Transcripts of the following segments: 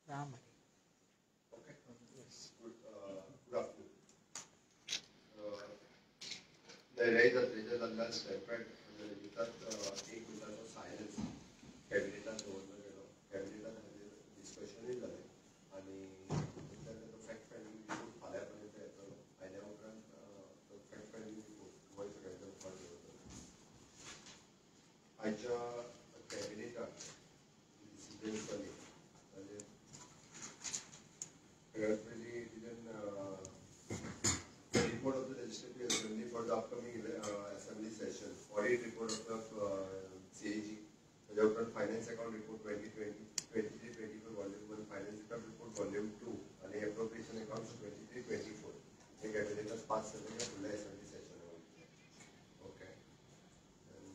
Ram. Okay. Yes. Good afternoon. There is a last statement without एक मिनिटाचा silence कॅबिनेटात दवरलो गेलो कॅबिनेटात हाजेर डिस्कशनूय जालें आनी त्यानंतर फॅक्ट फायंडींग रिपोर्ट फाल्यां पर्यंत येतलो आयल्या उपरांत तो फॅक्ट फायंडींग रिपोर्ट गोंय सगळ्यांच्या मुखार दवरतलो आयच्या कॅबिनेटान डिसिजन जालें म्हणजे सगळ्यात पयलीं report of the Legislative Assembly for the upcoming Assembly session, audit report of the CAG, the Government Finance Account Report 2020, 23-24, Volume 1, Finance Account Report Volume 2, and the Appropriation Accounts 23-24. The Cabinet has passed the full Assembly session. Okay. And,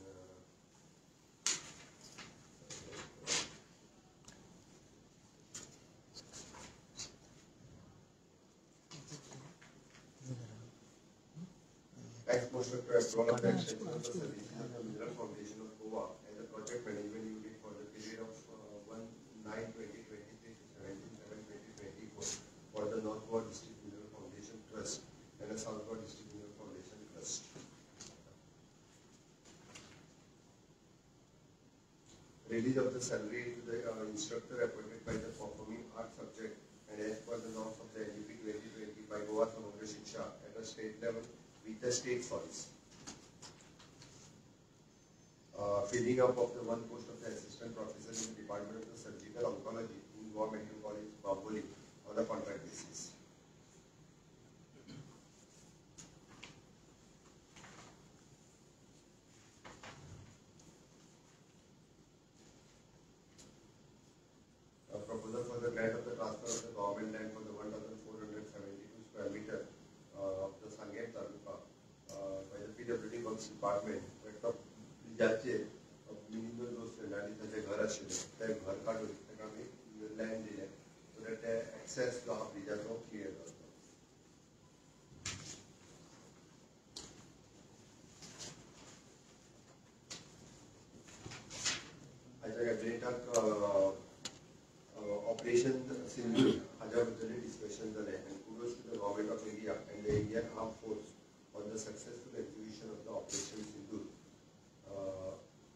Tax motion to approve of the extension of the services of the Mineral Foundation of Goa and the project management unit for the period of 1/9/2023 to 17/7/2024 for the Northward District Mineral Foundation Trust and the Southward District Mineral Foundation Trust. Release of the salary to the instructor appointed by the performing art subject and as per the norms of the NUP 2020 by Goa Samuddra Shiksha at a state level with the state funds. Filling up of the one post of the assistant professor in the Department of the Surgical Oncology in Goa Medical College, Baboli on a contract basis. Proposal for the grant of the transfer of the government land for the 1,472 square meter of the Sangem Taluka by the PWD Works Department. ज्याचे minimum जो standard त्याचे घर आशिल्ले ते घर काडून ताका आमी लँड दिले सो दॅट ते एक्सेस जो आहा ब्रिजाचो क्लियर जातलो. आयच्या कॅबिनेटाक ऑपरेशन सिंधूर हाच्या बद्दल डिस्कशन जालें आनी kudos to the government of India and the Indian arm force on the successful execution of the operation Sindoor.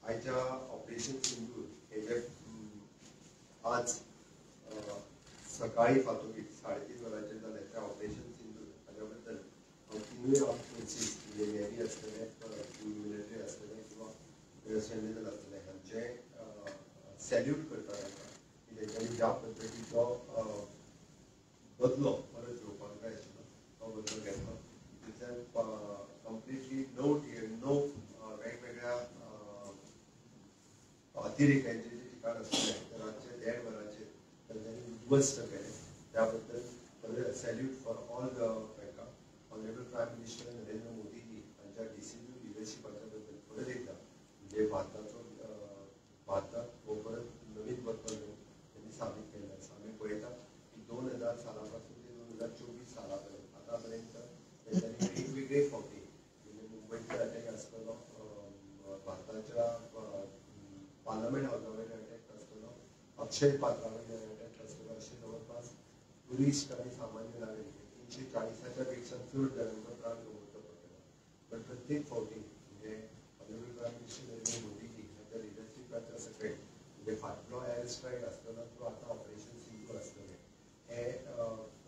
आयच्या ऑपरेशन सिंधूर हे आज सकाळी फातोकीत 3:30 वरांचेर जालें त्या ऑपरेशन सिंधूर हाच्या बद्दल तिनूय आर्म फोर्सीस म्हणजे नेव्ही आसतले मिलिटरी आसतले किंवा वेस्टर्न आसतले हांचे सॅल्यूट करता तांकां की तेंच्यांनी ज्या पद्दतीचो बदलो परत घेवपाक जाय आशिल्लो तो बदलो घेतलो. तितूंतल्यान कंप्लिटली नो वेगवेगळ्या अतिरेक्यांचे जे ठिकाण आसतले ते रातचे 1:30 वरांचेर तांच्यांनी उद्ध्वस्त केले. त्या बद्दल सॅल्यूट फॉर ऑल तांकां. Honourable prime minister Narendra Modiji हांच्या डिसिजीव लिडरशिपाच्या बद्दल परत एकदा म्हणजे भारताक हो परत नवीन बदलो घेवन त्यांनी साबीत केल्लें आसा. आमी पळयता की 2000 साला पासून ते 2024 साला पर्यंत आतां पर्यंत तेंच्यांनी वेगवेगळे फावटी म्हणजे मुंबयचो अटॅक आसतलो, भारताच्या पार्लमेंट हावसा वयलो अटॅक आसतलो, अक्षय पात्रा वयलो अटॅक आसतलो, अशें जवळपास टुरिस्ट आनी सामान्य नागरीक 340च्या पेक्षा चड जाणांचो प्राण गमोवचो पडटलो. पण प्रत्येक फावटी म्हणजे honourable prime minister Narendra Modiji हांच्या लिडरशिपाच्या सकयल म्हणजे फाटलो एअर स्ट्रायक आसतलो तो आतां ऑपरेशन सिंधूर आसतलें हें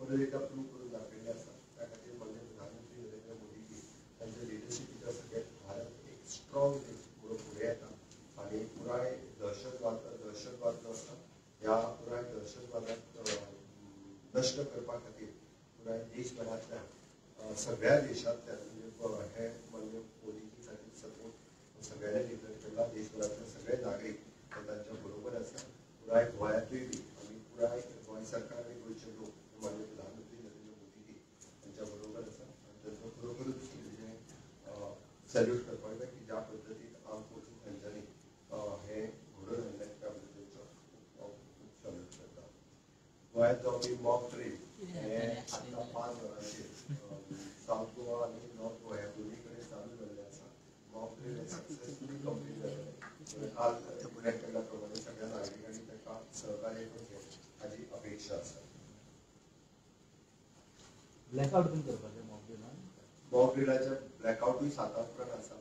परत एकदा प्रूव करून दाखयल्लें आसा. त्या खातीर माननीय प्रधानमंत्री नरेंद्र मोदीजी तांच्या लिडरशिपाच्या सकयल भारत एक स्ट्रॉंग देश म्हणून फुडें येता आनी पुराय दहशतवाद जो आसा ह्या पुराय दहशतवादाक नश्ट करपा खातीर पुराय देशभरांतल्यान सगळ्या देशांतल्यान म्हणजे हे माननीय मोदीजी खातीर सपोर्ट सगळ्यांनी डिक्लेअर केला. देशभरांतले सगळे नागरीक हे तांच्या बरोबर आसा. पुराय गोंयांतूय बी आमी पुराय गोंय सरकार आनी गोंयचे लोक माननीय प्रधानमंत्री नरेंद्र मोदीजी हांच्या बरोबर आसा आनी तांचो खरोखरूच म्हणजे सॅल्यूट करपाक जाय की ज्या पद्दतीन आर्म फोर्सीस हांच्यांनी हे घडोवन हाडलें त्या बद्दलचो खूब सॅल्यूट करता. गोंयांत जो आमी मॉक ड्रील हें आतां 5 वरांचेर सावथ गोवा आनी नॉर्थ गोवा ह्या दोनूय कडेन चालू जाल्लें आसा. मॉक ड्रील हें सक्सेसफुली कंप्लीट जालें. काल उल्लेख केल्ल्या प्रमाणे सगळ्या नागरिकांनी ताका सहकार्य करचें हाची अपेक्षा दिशा आसा. ब्लॅकआउट बीन करपाचें मॉक ड्रिलान. मॉक ड्रिलाच्या ब्लॅकआउटूय 7 उपरांत आसा.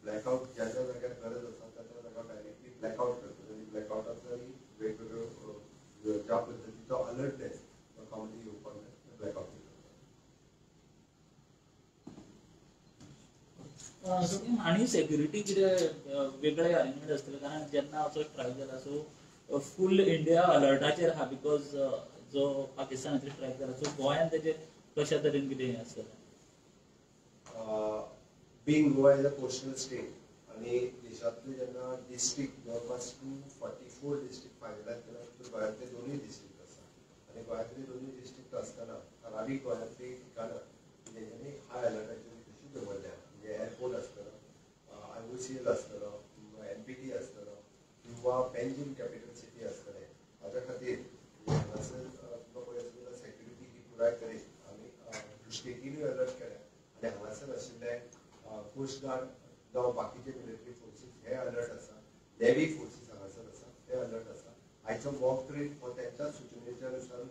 ब्लॅकआउट ज्या ज्या जाग्यार गरज आसा त्या त्या जाग्यार डायरेक्टली ब्लॅकआउट करतात आनी ब्लॅकआउटाचोय वेगवेगळ्यो ज्या पद्दतीचो अलर्टनेस लोकांमध्ये येवपाक जाय ब्लॅकआउट करतात. आणि सेक्युरिटी कितें वेगळे अरेंजमेंट आसतले कारण जेन्ना असो स्ट्रायक जाला सो फूल इंडिया अलर्टाचेर आहा बिकॉज जो पाकिस्तानाचेर स्ट्रायक जाला सो गोंयान तेजे कशा तरेन कितें आसतलें. Being Goa is a coastal state आणि देशांतले जेन्ना डिस्ट्रिक्ट जवळपास 244 डिस्ट्रिक्ट फायनलायज केला तर गोंयांतले दोनूय डिस्ट्रिक्ट आसा आणि गोंयांतले दोनूय डिस्ट्रिक्ट आसतना ठरावीक गोंयांतली ठिकाणां जेच्यांनी हाय अलर्टाचेर तशी दवरल्या म्हणजे एअरपोर्ट आसतलो IOCL आसतलो NPT आसतलो किंवा बेंजीम कॅपिटल सिटी आसतलें हाच्या खातीर हांगासर तुका पळय आसतलो सेक्युरिटी ही पुराय तरेन आमी स्टेटीनूय अलर्ट केल्या आनी हांगासर आशिल्ले कोस्ट गार्ड जावं बाकीचे मिलिटरी फोर्सीस हे अलर्ट आसा नेव्ही फोर्सीस हांगासर आसा ते अलर्ट आसा. आयचो मॉक ड्रील हो तेंच्या सुचोवणेच्या नुसार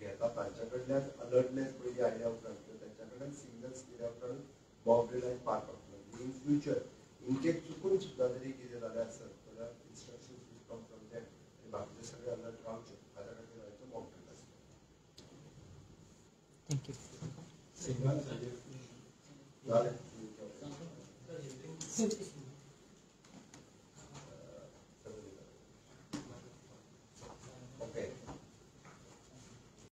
घेता तांच्या कडल्यान अलर्टनेस पयली आयल्या उपरांत किंवा तेंच्या कडल्यान सिग्नल्स दिल्या उपरांत मॉक ड्रिलान पार पडटलो. इन फ्युचर इनकेस चुकून सुद्दां जरी कितें जालें आसत जाल्यार instructions will come from them आनी बाकीचे सगळे अलर्ट रावचे हाच्या खातीर आयचो मॉक ड्रील आसता. थँक्यू. जालें.